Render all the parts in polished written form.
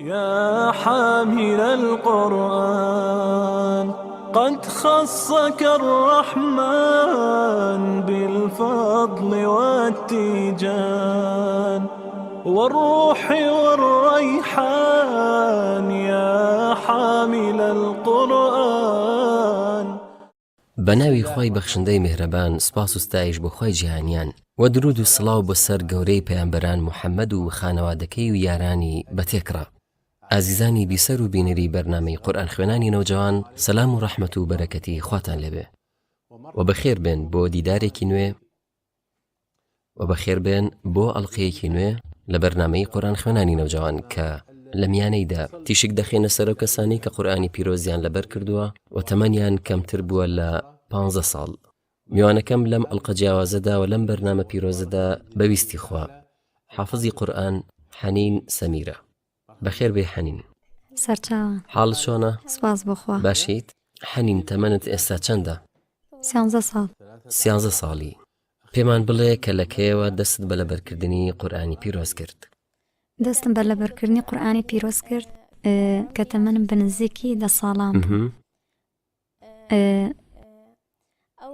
يا حامل القرآن قد خصك الرحمن بالفضل والتيجان والروح والريحان يا حامل القرآن. بەناوی خۆی بەخشندەی میهرەبان سپاس و ستایش بۆ خۆی جیهانیان و درود و سڵاو بەسەر گەورەی پەیامبەران محەممەد و خانەوادەکەی و یارانی بەتێکڕا. ئازیزانی بیسەر و بینەری بەرنامەی قورئان خوێنانی نەوجەوان، سەلام و ڕەحمەت و بەرەکەتی خواتان لێبێ و بەخێر بێن بۆ دیدارێکی نوێ و بەخێر بێن بۆ ئەڵقەیەکی نوێ لە بەرنامەی قورئان خوێنانی نەوجەوان کە لە میانەیدا تیشک دەخێنە سەر ئەو کەسانی کە قورئانی پیرۆزیان لەبەر کردووە و تەمەنیان کەمتر بووە لە 15 ساڵ. میوانەکەم لەم ئەڵقە جیاوازەدا و لەم بەرنامە پیرۆزەدا بەویستی خوا حافظی قورئان حەنین سەمیرە. بەخێر بێ حەنین. سەرچاوە. حاڵت چۆنە؟ سپاس بخوا. باشیت؟ حەنین تەمەنت ئێستا چەندە؟ 13 ساڵ. 13 ساڵی. پێمان بڵێ کە لەکەیەوە دەست بە لەبەرکردنی قورئانی پیرۆز کرد. دەستم بە لەبەرکردنی قورئانی پیرۆز کرد کە تەمەنم بنزیکی 10 ساڵان بوو.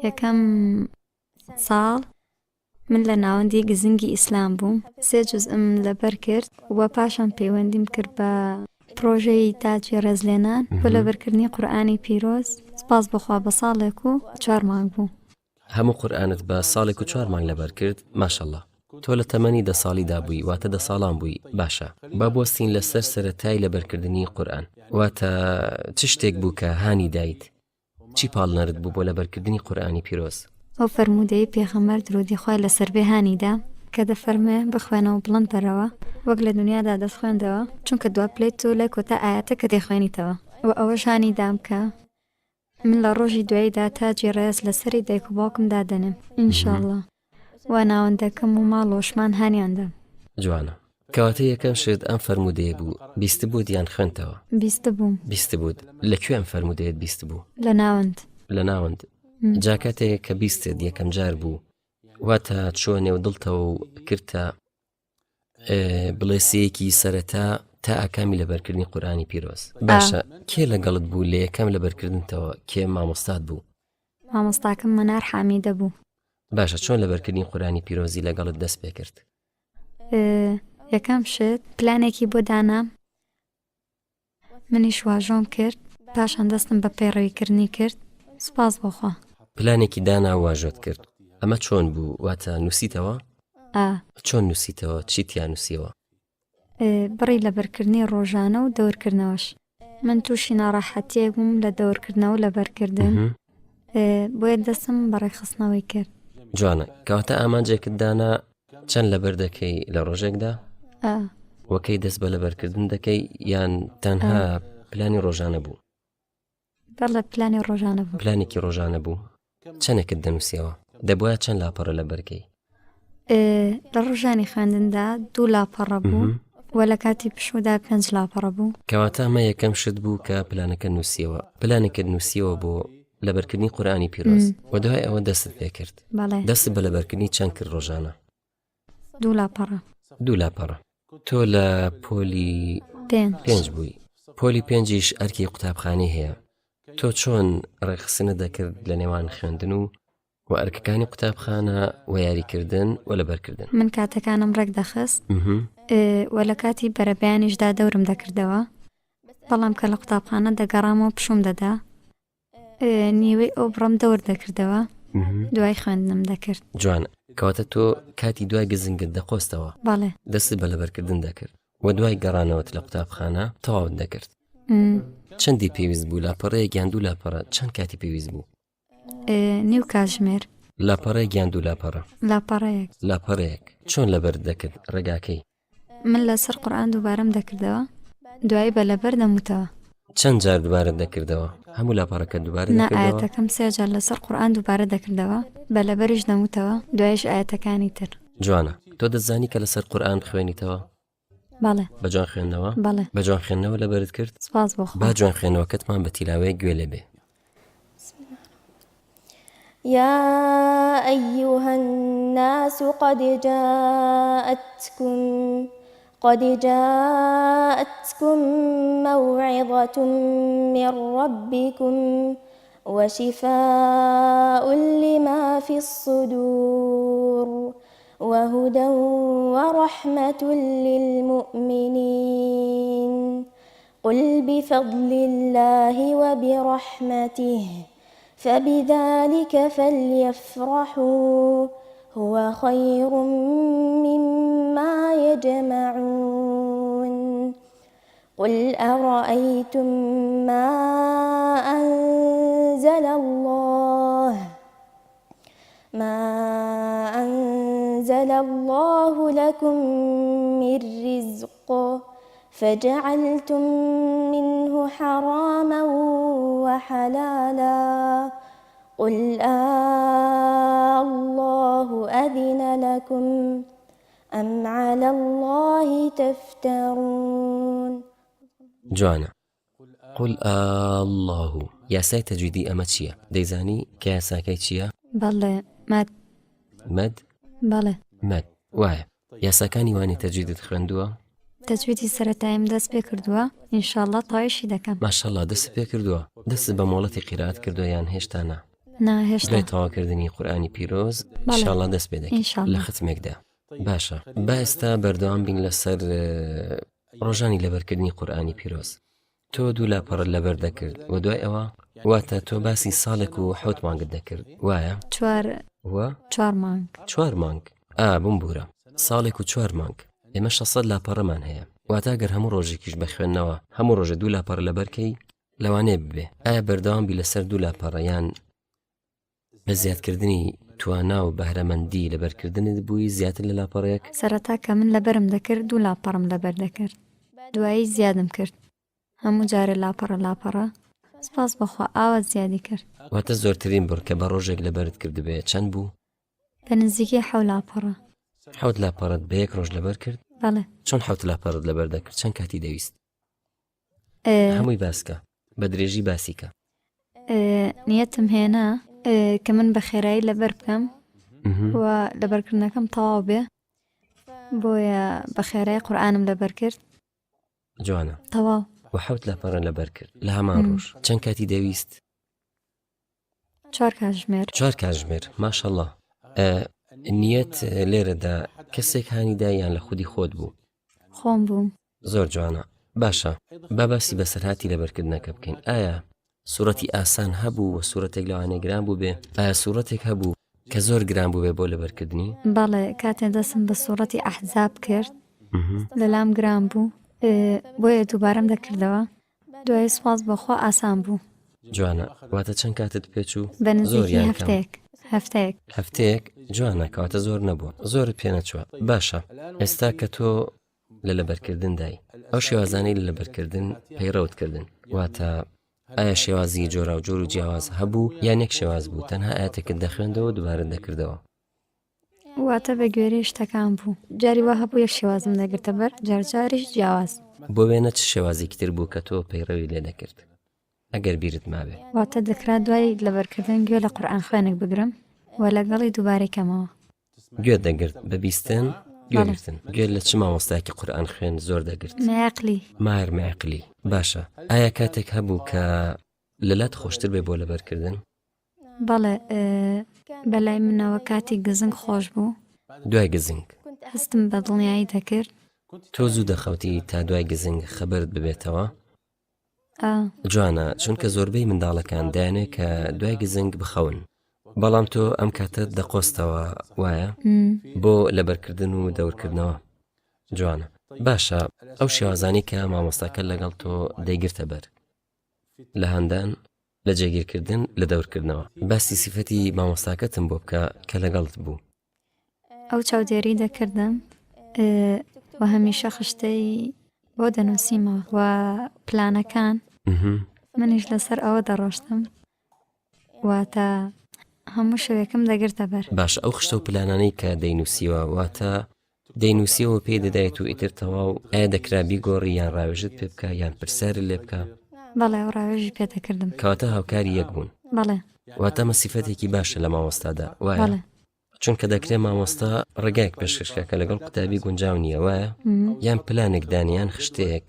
یەکەم ساڵ من لە ناوەندی گزنگی ئیسلام بووم. 3 جوزئم لەبەر کرد و پاشان پەیوەندیم کرد بە پرۆژەی تاجی ڕێزلێنان بۆ لەبەرکردنی قورئانی پیرۆز. سپاس بخوا بە ساڵێک و 4 مانگ بوو. هەموو قورئانت بە ساڵێک و 4 مانگ لەبەر کرد. ماشەڵڵا. تۆ لە تەمەنی 10 ساڵیدا بووی، واتە 10 ساڵان بووی. باشە، با بۆستین لەسەر سەرەتای لەبەرکردنی قورئان. واتە چ شتێک بوو کە هانی دایت؟ چی پاڵنەرت بوو بۆ لەبەرکردنی قورئانی پیرۆز؟ ئەو فەرموودەی پێغەمبەر درودی خوای لەسەر بێ هانیدا کە دەفەرمێ بخوێنەوە بڵند بەرەوە وەک لە دنیادا دەست خوێندەوە، چونکە دوا پلێت و لای کۆتا ئاەتە کە دەیخوێنیتەوە. و ئەوەش هانیدام کە من لە ڕۆژی دواییدا تاجی ڕێز لەسەری دایک و باوکم دادەنم ئینشاءڵڵا، و ناوەندەکەم و ماڵۆشمان هانیاندا. جوانە. کەواتە یەکەم شت ئەم فەرموودەیە بوو. بیست بوو یان خوێنتەوە؟ بیست بووم. بیست بوود. لەکوێ ئەم فەرموودەیەت بیست بوو؟ لە ناوەند. لە ناوەند. جاکاتەیە کە بیستت یەکەم جار بوو، واتە چۆ نێو دڵتەوە و کردتە بڵێسەیەکی سەرەتا تا ئاکامی لەبەرکردنی قورئانی پیرۆز. باشە، کێ لەگەڵت بوو لە یەکەم لەبەرکردنتەوە؟ کێ مامۆستات بوو؟ مامۆستاکەم مەنار حامیدە بوو. باشە، چۆن لەبەرکردنی قورئانی پیرۆزی لەگەڵت دەست پێ کرد؟ یەکەم شت پلانێکی بۆ دانام، منیش واژۆم کرد، پاشان دەستم بە پەیڕەویکردنی کرد. سپاس بۆخوا. پلانێکی دانا و واژۆت کرد. ئەمە چۆن بوو؟ واتە نووسیتەوە؟ چۆن نووسیتەوە؟ چیتیان نووسیەوە؟ بڕی لەبەرکردنی ڕۆژانە و دەورکردنەوەش. من تووشی ناڕەحەتیەک بووم لە دەورکردنەوە و لەبەرکردن، بۆیە دەستم بەڕێخستنەوەی کرد. جوانە. کەواتە ئامانجێکت دانا چەند لەبەر دەکەی لە ڕۆژێکدا؟ وەکەی دەست بە لەبەرکردن دەکەی یان تەنها پلانی ڕۆژانە بوو؟ بەڵێ پلانی ڕۆژانە بوو. پلانێکی ڕۆژانە بوو. چەندێکت دەنووسیەوە؟ دەبووە چەند لاپەڕە لەبەرکەی؟ لە ڕۆژانی خوێندندا 2 لاپەڕە بوو و لە کاتی پشودا 5 لاپەڕە بوو. کەواتە ئەمە یەکەم شت بوو کە پلانەکە نووسیەوە. پلانێکت نووسیەوە بۆ لەبەرکردنی قورئانی پیرۆز و دوای ئەوە دەستت پێ کرد. دەست بە لەبەرکردنی چەند کرد ڕۆژانە؟ 2 لاپەڕە. 2 لاپەڕە. تۆ لە پۆلی 5 بووی. پۆلی 5یش ئەرکی قوتابخانەی هەیە. تۆ چۆن ڕێخستنە دەکرد لە نێوان خوێندن و ئەرکەکانی قوتابخانە و یاریکردن و لەبەرکردن؟ من کاتەکانم ڕێک دەخست و لە کاتی بەرەبیانیشدا دەورم دەکردەوە، بەڵام کە لە قوتابخانە دەگەڕامەوە پشوم دەدا، نیوەی ئەو بڕم دەور دەکردەوە، دوای خوێندنم دەکرد. جوانە. کەواتە تۆ کاتی دوای گزنگت دەخۆستەوە؟ بەڵێ. دەست بە لەبەرکردن دەکرد و دوای گەڕانەوەت لە قوتابخانە تەواوت دەکرد. چەندی پێویست بوو؟ لاپەڕەیەک یان 2 لاپەڕە؟ چەند کاتی پێویست بوو؟ نیو کاتژمێر. لاپەڕەیەک یان 2 لاپەڕە؟ لاپەڕەیەک. لاپەڕەیەک. چۆن لەبەر دەکرد ڕێگاکەی؟ من لەسەر قورئان دووبارەم دەکردەوە، دوای بە لەبەر دەموتەوە. چەند جار دووبارە دەکردەوە؟ هەموو لاپەڕەکە دووبارە دەکردەوە؟ ئاەتەکەم 3 جار لەسەر قورئان دووبارە دەکردەوە، بە لەبەریش دەموتەوە، دوایش ئاەتەکانی تر. جوانە. تۆ دەزانی کە لەسەر قورئان بخوێنیتەوە؟ بەڵێ. بە جوان خوێندنەوە؟ بەڵێ. بە جوان خوێندنەوە لەبەرت کرد؟ سپاس بۆخوا. با جوان خوێندنەوەکەتمان بە تیلاوەیە گوێ لێبێ. يا أيها الناس قد جاءتكم قد جاءتكم موعظة من ربكم وشفاء لما في الصدور وهدى ورحمة للمؤمنين قل بفضل الله وبرحمته فبذلك فليفرحوا هو خير مما يجمعون قل أرأيتم ما أنزل الله لكم من رزق فجعلتم منه حراما وحلالا قل الله أذن لكم أم على الله تفترون. جوانە قل الله یاسای تەجویدی ئەمە چییە؟ دەیزانی کە یاساکەی چییە؟ بەڵێ مەد مەد بەڵێ مەد وایە یاساکانی وانی تەجویدت خوێندووە؟ تەجویدی سەرەتایم دەست پێ کردووە ئینشاءڵڵا تاویشی دەکەم. ماشەڵڵا دەست پێ کردووە دەست بە مۆڵەتی قیرات کردووە یان هێشتا نا؟ هێشتا دوای تەواوکردنی قورئانی پیرۆز ئینشاءڵڵا دەست پێ دەکەین ئینشاءڵڵا. لە ختمێکدا. باشە با ئێستا بەردەوام بین لەسەر ڕۆژانی لەبەرکردنی قورئانی پیرۆز. تۆ دوو لاپەڕت لەبەر دەکرد و دوای ئەوە واتە تۆ باسی ساڵێک و حەوت مانگت دەکرد وایە؟ چوار مانگ. 4 مانگ بووم بورە ساڵێک و 4 مانگ ئێمە 600 لاپەڕەمان هەیە واتە گەر هەموو ڕۆژێکیش بەخوێندنەوە هەموو ڕۆژە دوو لاپەڕ لەبەرکەی لەوانەیە ببێ ئایا بەردەوام بی لەسەر دوو لاپەڕە یان بە زیادکردنی توانا و بەهرەمەندی لەبەرکردنت بووی زیاتر لە لاپەڕەیەک؟ سەرەتا کە من لەبەرم دەکرد دوو لاپەڕم لەبەر دەکرد دوایی زیادم کرد هەموو جارێ لاپەڕە سپاس بەخوا ئاوە زیادی کرد. واتە زۆرترین بڕ کە بە ڕۆژێک لەبەرت کردبێ چەند بوو؟ بە نزیکی 7 لاپەڕە. 7 لاپەڕت بە یەک ڕۆژ لەبەر کرد؟ بەڵێ. چۆن 7 لاپەڕت لەبەر دەکرد چەند کاتی دەویست؟ هەمووی باسکە بە درێژی باسیکە. نیەتم هێنا کە من بە خێرایی لەبەر بکەم و لەبەرکردنەکەم تەواو بێ بۆیە بە خێرایی قورئانم لەبەر کرد. جوانە تەواو و 7 لاپەڕە لەبەر کرد لە هەمان ڕۆژ چەند کاتی دەویست؟ 4 کاتژمێر. 4 کاتژمێر ماشەڵڵا. نیەت لێرەدا کەسێک هانیدا یان لە خودی خۆت بوو؟ خۆم بووم. زۆر جوانە باشە با باسی بەسەرهاتی لەبەرکردنەکە بکەین ئایا سوورەتی ئاسان هەبوو و سوورەتێک لەوانەیە گران بوو بێ ئایا سوورەتێک هەبوو کە زۆر گران بوو بێ بۆ لەبەرکردنی؟ بەڵێ کاتێ دەستم بە سوورەتی ئەحزاب کرد لەلام گران بوو بۆیە دووبارەم دەکردەوە دوای سپاس بەخوا ئاسان بوو. جوانە واتە چەند کاتت پێچوو؟ بە نزیکی هەفتەیەک. جوانە کەواتە زۆر نەبووە زۆرت پێ نەچووە. باشە ئێستا کە تۆ لە لەبەرکردندای ئەو شێوازانەی لە لەبەرکردن پەیڕەوتکردن واتە ئایا شێوازی جۆرا و جۆر و جیاواز هەبوو یان یەک شێواز بوو تەنها ئاەتێکت دەخوێندەوە دووبارە دەکردەوە؟ واتە بە گوێرەی شتەکان بوو جاری وا هەبوو یەک شێوازم دەگرتە بەر جارجاریش جیاواز. بۆ وێنە چ شێوازێکی تر بوو کە تۆ پەیڕەوی لێ دەکرد ئەگەر بیرت مابێ؟ واتە دەکرا دوای لەبەرکردن گوێ لە قورئان خوێنێک بگرم و لەگەڵی دووبارێکەمەوە گوێت دەگرت بە بیستن گوێگرتن گوێت لە چ مامۆستایەکی قورئان خوێن زۆر دەگرت؟ ماهر مەعقلی. باشە ئایا کاتێک هەبوو کە لەلات خۆشتر بێ بۆ لەبەرکردن؟ بەڵێ بەلای منەوە کاتی گزنگ خۆش بوو. دوای گزنگ هەستم بە دڵنیایی دەکرد. تۆ زوو دەخەوتی تا دوای گزنگ خەبەرت ببێتەوە؟ جوانە چونکە زۆربەی منداڵەکان دایانێت کە دوای گزنگ بخەون بەڵام تۆ ئەم کاتت دەقۆستەوە وایە بۆ لەبەرکردن و دەورکردنەوە. جوانە باشە ئەو شێوازانی کە مامۆستاکە لەگەڵ تۆ دەیگرتە بەر لە هەندان لە جێگیرکردن لە دەورکردنەوە باسی سیفەتی مامۆستاکەتم بۆ بکە کە لەگەڵت بوو. ئەو چاودێری دەکردم و هەمیشە خشتەی بۆ دەنووسیمەوە و پلانەکان منیش لەسەر ئەوە دەڕۆشتم واتە هەموو شوێکم دەگرتە بەر. باش ئەو خشتە و پلانانەی کە دەینووسیوە واتە دەینووسیەوە پێی دەدایێت و ئیتر تەواو ئایا دەکرا بیگۆڕی یان ڕاوێژت پێ بکە یان پرسیارت لێ بکە؟ بەڵێ ئەو ڕاوێژی پێ دەکردم. کەواتە هاوکاری یەک بوون. بەڵێ واتە مەسیفەتێکی باشە لە مامۆستادا وایە؟ بەڵێ چونکە دەکرێت مامۆستا ڕێگایەک پێشکەشکە کە لەگەڵ قوتابی گونجاو نییە وایە یان پلانێک دانیان خشتەیەک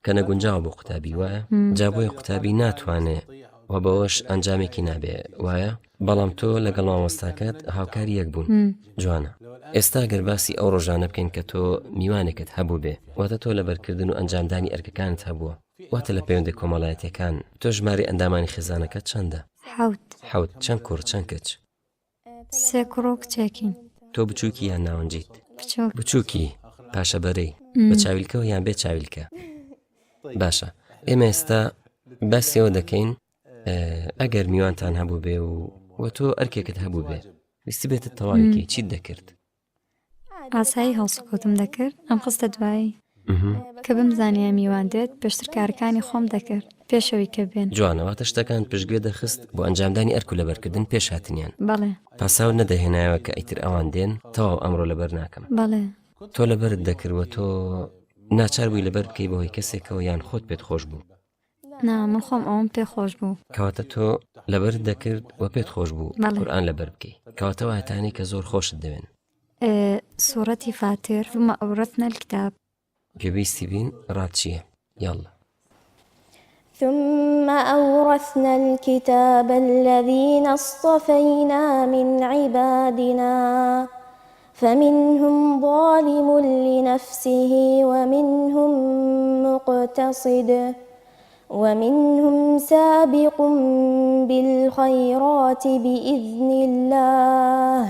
کە نەگونجاو بۆ قوتابی وایە جابۆی قوتابی ناتوانێت و بەوەش ئەنجامێکی نابێ وایە بەڵام تۆ لەگەڵ مامۆستاکەت هاوکاری یەک بوون جوانە ئێستا گەر باسی ئەو ڕۆژانە بکەین کە تۆ میوانێکت هەبوو بێ واتە تۆ لە بەرکردن و ئەنجامدانی ئەرکەکانت هەبووە واتە لە پەیوەندی کۆمەڵایەتیەکان تۆ ژماری ئەندامانی خێزانەکەت چەندە؟ حەوت چەند کوڕ چەند کچ؟ 3 کوڕ و کچێکین. تۆ بچووکی یان ناوەنجیت؟ بچووک. بچووکی پاشە بەرەی بە چاویلکەوە یان بێ چاویلکە؟ باشە ئێمە ئێستا باسیەوە دەکەین ئەگەر میوانتان هەبوو بێ و تۆ ئەرکێکت هەبوو بێ ویستی بێتە تەواویکەی چیت دەکرد؟ ئاسایی هەڵسوکەوتم دەکرد ئەم خستە دوایی کە بمزانیە میوان دێت پێشتر کارەکانی خۆم دەکرد پێشەوەی کە بێن. جوانەوەتە شتەکان پشتگوێ دەخست بۆ ئەنجامدانی ئەرک و لەبەرکردن پێش هاتنیان. بەڵێ پاساو نەدەهێنایەوە کە ئیتر ئەوان دێن تەواو ئەمڕۆ لەبەر ناکەم. بەڵێ تۆ لەبەرت دەکردوە تۆ ناچار بووی لەبەر بکەی بەهۆی کەسێکەوە یان خۆت پێت خۆش بوو؟ نا من خۆم ئەوم پێ خۆش بوو. کەواتە تۆ لەبەرت دەکرد و پێت خۆش بوو قورئان لەبەر بکەی کەواتە وایەتانی کە زۆر خۆشت دەوێن. سوورەتی فاتر ثم أورثنا الكتاب. پێویستی بین ڕاتچیە یاڵە. ثم أورثنا الكتاب الذين اصطفينا من عبادنا فمنهم ظالم لنفسه ومنهم مقتصد ومنهم سابق بالخيرات بإذن الله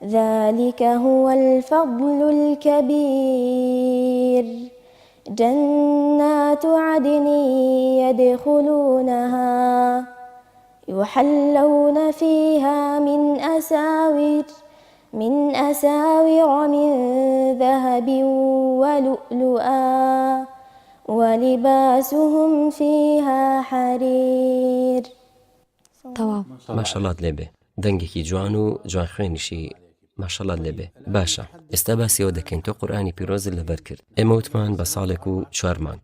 ذلك هو الفضل الكبير جنات عدن يدخلونها يحلون فيها من أساور من ذهب ولؤلؤا ولباسهم فيها حرير. تەواو ماشەڵات لێبێ دەنگێکی جوان و جوان خوێنیشی ماشەڵات لێبێ. باشە ئێستا باسیەوە دەکەین تۆ قورئانی پیرۆزت لەبەر کرد ئێمە وتمان بە ساڵێک و 4 مانگ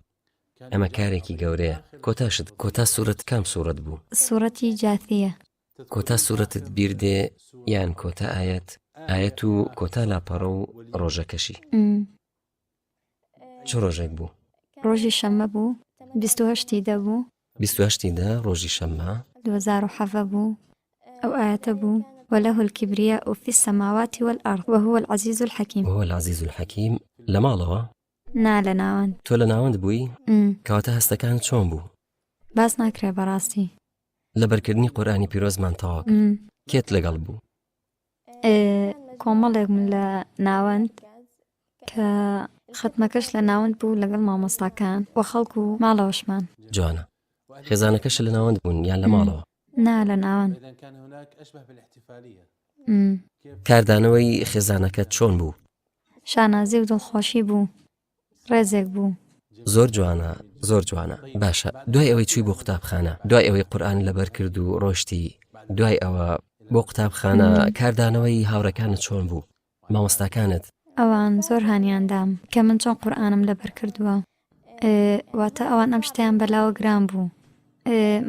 ئەمە کارێکی گەورەیە. کۆتاشت کۆتا سوورەت کام سوورەت بوو؟ سوورەتی جاثیە. کۆتا سوورەتت بیردێ یان کۆتا ئاەت و کۆتا لاپەڕە و ڕۆژەکەشی چ ڕۆژێک بوو؟ ڕۆژی شەممە بوو 28 دەبوو 28 ڕۆژی شەممە 2007 بوو. أو آية بوو وله الكبرياء في السماوات والأرض وهو العزيز الحكيم. وهو العزيز الحكيم لە ماڵەوە؟ نا لە ناوەند. تۆ لە ناوەند بووی؟ کەواتە هەستەکان چۆن بوو؟ باس ناکرێ بەڕاستی. لەبەرکردنی قورئانی پیرۆزمان تەواو کێت لەگەڵ بوو؟ کۆمەڵێکم لە ناوەند کە ختمەکەش لە ناوەند بوو لەگەڵ مامۆستاکان و خەڵک و ماڵەوەشمان. جوانە خێزانەکەش لە ناوەند بوون یان لە ماڵەوە؟ نا لە ناوەند. کاردانەوەی خێزانەکەت چۆن بوو؟ شانازی و دڵخۆشی بوو ڕێزێک بوو. زۆر جوانە زۆر جوانە. باشە دوای ئەوەی چووی بۆ قوتابخانە دوای ئەوەی قورئان لەبەر کرد و ڕۆشتی دوای ئەوە بۆ قوتابخانە کاردانەوەی هاوڕەکانت چۆن بوو؟ مامۆستاکانت؟ ئەوان زۆر هانیاندام کە من چۆن قورئانم لەبەر کردووە واتە ئەوان ئەم شتیان بەلاوە گران بوو.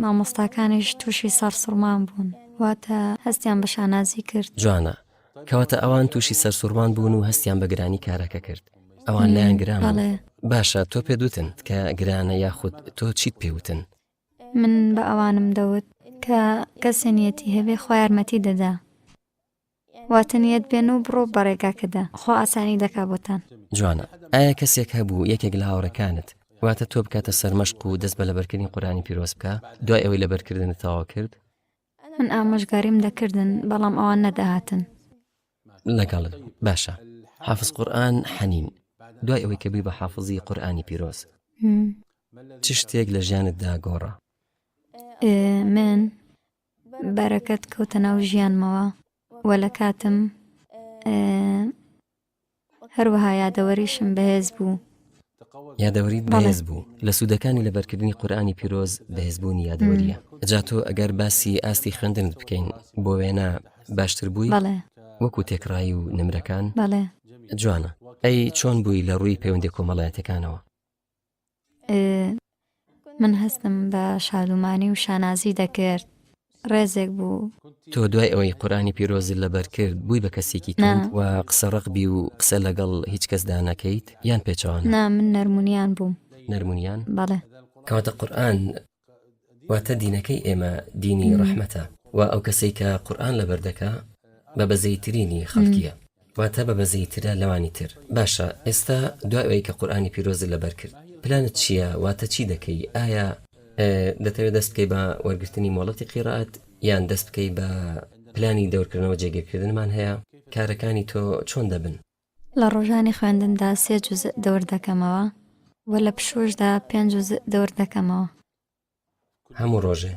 مامۆستاکانیش تووشی سەرسوڕمان بوون واتە هەستیان بە شانازی کرد. جوانە کەواتە ئەوان تووشی سەرسوڕمان بوون و هەستیان بە گرانی کارەکە کرد. ئەوان لایەن گران. باشە تۆ پێدوتن کە گرانە یاخود تۆ چیت پێوتن؟ من بە ئەوانم دەوت کە کەسێنیەتی هەبێ خۆ یارمەتی دەدا واتەنیەت بێن و بڕۆ بەڕێگاکەدا خۆ ئاسانی دەکا بۆتان. جوانە ئایا کەسێک هەبوو یەکێک لە هاوڕەکانت واتە تۆ بکاتە سەرمەشق و دەست بە لەبەرکردنی قورئانی پیرۆز بکە دوای ئەوەی لەبەرکردنت تەواو کرد؟ من ئامۆژگاریم دەکردن بەڵام ئەوان نەدەهاتن. لەگەڵت باشە حافظ قورئان حەنین دوای ئەوەی کە بووی بە حافظی قورئانی پیرۆز چ شتێک لە ژیانتدا گۆڕە؟ من بەرەکەت کەوتە ناو ژیانمەوە وە لە کاتم هەروەها یادەوەریشم بەهێز بوو. یادەوەریت بەهێز بوو لە سوودەکانی لەبەرکردنی قورئانی پیرۆز بەهێزبوونی یادەوەریە. جا تۆ ئەگەر باسی ئاستی خوێندنت بکەین بۆ وێنە باشتر بووی؟ بەڵێ وەکو تێکڕایی و نمرەکان؟ بەڵێ. جوانە ئەی چۆن بووی لە ڕووی پەیوەندی کۆمەڵایەتەکانەوە؟ من هەستم بە شادومانی و شانازی دەکرد ڕێزێک بوو. تۆ دوای ئەوەی قورآانی پیرۆزت لەبەر کرد بووی بە کەسێکی تند و قسە ڕقبی و قسە لەگەڵ هیچ کەسدا نەکەیت یان پێچەوانە؟ نا من نەرمونیان بووم. نەرمونیان؟ بەڵێ. کەواتە قورآن واتە دینەکەی ئێمە دینی ڕەحمەتە و ئەو کەسەی کە قورآن لەبەر دەکا بە بەزەیترینی خەڵکیە واتە بە بەزەیترە لەوانی تر. باشە ئێستا دوای ئەوەی کە قورآانی پیرۆزت لەبەر کرد پلانت چییە؟ واتە چی دەکەی؟ ئایا دەتەوێت دەست بکەی بە وەرگرتنی مۆڵەتی قیرائەت یان دەست بکەی بە پلانی دەورکردنەوە جێگیرکردنمان هەیە؟ کارەکانی تۆ چۆن دەبن؟ لە ڕۆژانی خوێندندا 3 جوزء دەور دەکەمەوە و لە پشوشدا 5 جوزء دەور دەکەمەوە. هەموو ڕۆژێ؟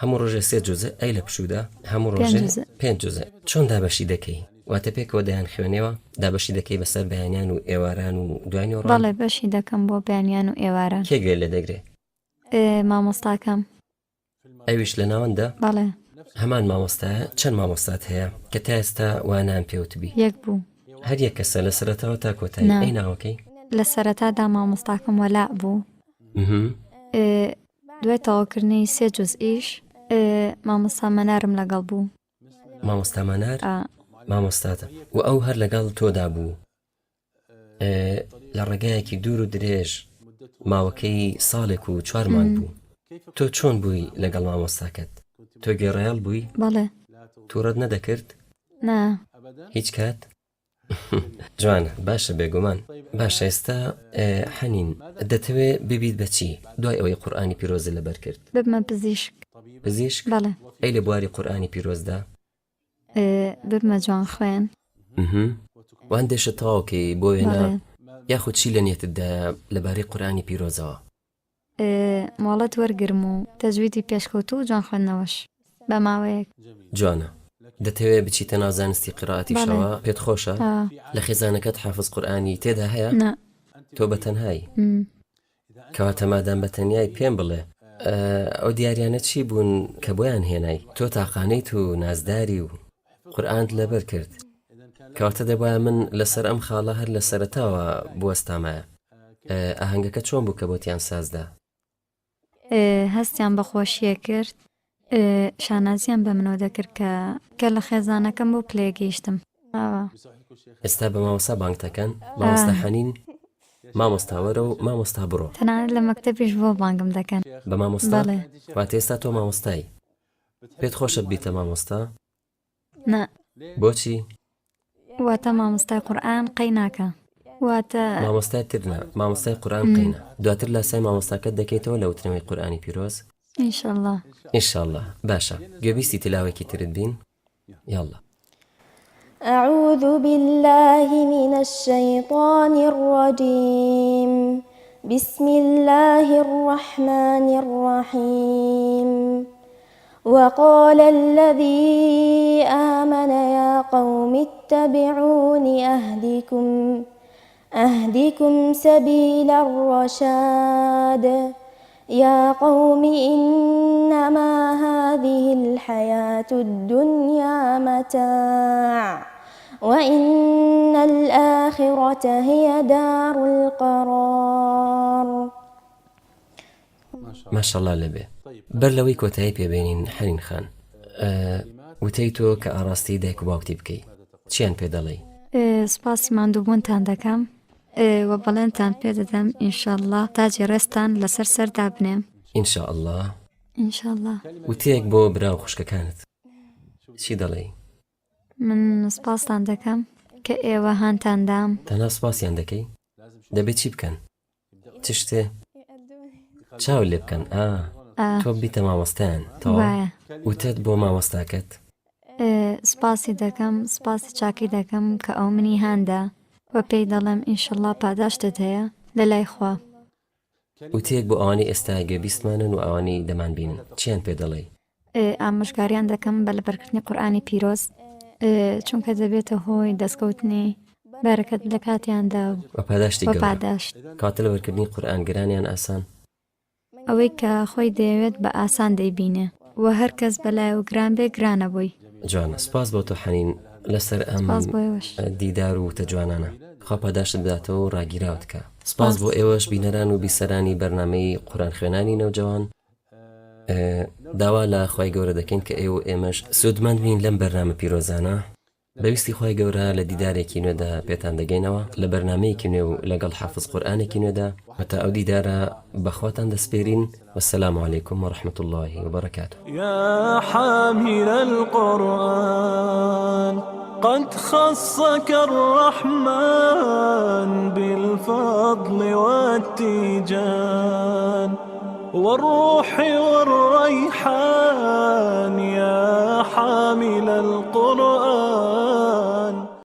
هەموو ڕۆژێ 3 جوزء ئەی لە پشودا هەموو ڕۆژێ 5 جوزء. چۆن دابەشی دەکەی؟ واتە پێکەوە دەیان خوێنێەوە دابەشی دەکەی بەسەر بەیانیان و ئێواران و دوای نۆڕان؟ بەڵێ بەشی دەکەم بۆ بەیانیان و ئێواران. کێ گوێ لێ دەگرێ؟ مامۆستاکەم. ئەویش لە ناوەندا؟ بەڵێ. هەمان مامۆستایە؟ چەند مامۆستات هەیە کە تا ئێستا وانان پێوتبی؟ یەک بوو. هەر یەک کەسە لە سەرەتاوە تا کۆتایی ئەی ناوەکەی؟ لە سەرەتادا مامۆستاکەم وەلاء بوو. دوای تەواوکردنی 3 جوزئیش مامۆستا مەنارم لەگەڵ بوو. مامۆستا مەنار؟ مامۆستاتە و ئەو هەر لەگەڵ تۆدا بوو لە ڕێگایەکی دوور و درێژ ماوەکەی ساڵێک و 4 مانگ بوو. تۆ چۆن بووی لەگەڵ مامۆستاکەت؟ تۆ گێڕایەڵ بووی؟ بەڵێ. تووڕەت نەدەکرد؟ نا. هیچ کات؟ جوانە باشە بێگومان. باشە ئێستا حەنین دەتەوێت ببیت بەچی دوای ئەوەی قورآانی پیرۆزت لەبەر کرد؟ ببمە پزیشک. پزیشک؟ بەڵێ. ئەی لە بواری قورآانی پیرۆزدا؟ ببمە جوان خوێن. وان دێشە تەواوکەی بۆ وێنە یاخود چی لە نێتتدا لەبارەی قورآانی پیرۆزەوە؟ مۆڵەت وەرگرم و تەجویدی پێشکەوتو و جوان خوێندنەوەش بە ماوەیەک. جوانە. دەتەوێت بچیتە ناو زانستی قیرائەتیشەوە؟ پێت خۆشە؟ لە خێزانەکەت حافظ قورآانی تێدا هەیە؟ تۆ بەتەنهایی؟ کەواتە مادام بەتەنیای پێم بڵێ ئەو دیاریانە چی بوون کە بۆیان هێنای؟ تۆ تاقانەیت و نازداری و قورئانت لەبەر کرد کەواتە دەبایە من لەسەر ئەم خاڵە هەر لە سەرەتاوە بوەستامایە. ئاهەنگەکە چۆن بوو کە بۆتیان سازدا؟ هەستیان بە خۆشیە کرد، شانازیان بە منەوە دەکرد کە لە خێزانەکەم بۆ پلێگەیشتم. ئێستا بە مامۆستا بانگتەکەن، مامۆستا حەنین مامۆستاوەرە و مامۆستا بڕۆ. تەنانەت لە مەکتەبیش بۆ بانگم دەکەن. بە مامۆستا؟ واتە ئێستا تۆ مامۆستایی. پێت خۆشە بیتە مامۆستا؟ نا. بۆچی؟ واتە مامۆستای قورئان قەی ناکە. واتە مامۆستای ترنا، مامۆستای قورئان قەینە. دواتر لاسای مامۆستاکەت دەکەیتەوە لە وتنەوەی قورئانی پیرۆز؟ ئینشەڵڵا. ئینشەڵڵا. باشە. گوێبیستی تلاوێکی ترت بین؟ یاڵڵا. أعوذ بالله من الشيطان الرجيم. بسم الله الرحمن الرحيم. وقال الذي آمن يا قوم اتبعون أهدكم سبيل الرشاد. يا قوم إنما هذه الحياة الدنيا متاع وإن الآخرة هي دار القرار. ما شاء الله لەبێ. بەر لەوەی کۆتایی پێبێنین حەنین خان، وتەی تۆ کە ئاڕاستی دایک و باوکتی بکەی، چیان پێ دەڵێی؟ سپاسی ماندووبوونتان دەکەم و بەڵێنتان پێ دەدەم ئینشەڵڵا تاجی ڕێستان لەسەر سەردا بنێم. ئینشەڵڵا. ئینشەڵڵا. وتەیەک بۆ براو خوشکەکانت چی دەڵێی؟ من سپاستان دەکەم کە ئێوە هانتاندام. تەنها سپاسیان دەکەی؟ دەبێت چی بکەن؟ چ شتێ؟ چاو لێ بکەن. تۆ بیتە مامۆستایان تەواو. وتت بۆ مامۆستاکەت؟ سپاسی دەکەم، سپاسی چاکی دەکەم کە ئەو منی هاندا و پێی دەڵێم ئینشەڵڵا پاداشتت هەیە لە لای خوا. وتەیەک بۆ ئەوانەی ئێستا گوێبیستمانن و ئەوانەی دەمان بینن چیان پێ دەڵێی؟ ئامۆژگاریان دەکەم بە لەبەرکردنی قورئانی پیرۆز، چونکە دەبێتە هۆی دەستکەوتنی بەرەکەت لە کاتیاندا و پاداشتی گەورە. پاداشت کاتە لەبەرکردنی قورئان گرانیان ئاسان؟ ئەوەی کە خۆی دەیەوێت بە ئاسان دەیبینێ و هەر کەس بەلای و گران بێ گرانە بووی. جوانە. سپاس بۆ تۆ حەنین لەسەر ئەم دیدار و تەجوانانە. خوا پاداشت بداتەوە و ڕاگیراوت کە. سپاس بۆ ئێوەش بینەران و بیسەرانی بەرنامەی قورئان خوێنانی نەوجەوان داوا لە خی گەورە دەکەین کە ئێوە ئێمەش سوودمەند بین لەم بەرنامە پیرۆزانە بەویستی خی گەورە لە دیدارێکی نوێدا پێتان دەگەینەوە لە بەرنمەیەکی نوێ و لەگەڵ حافظ قورآانێکی نوێدا هەتا ئەو دیدارە بەخواتان دەسپێرین والسلام عليكم ورحمة الله وبركاته. يا حامل القرآن قد خصك الرحمن بالفضل والتيجان والروح والريحان يا حامل القرآن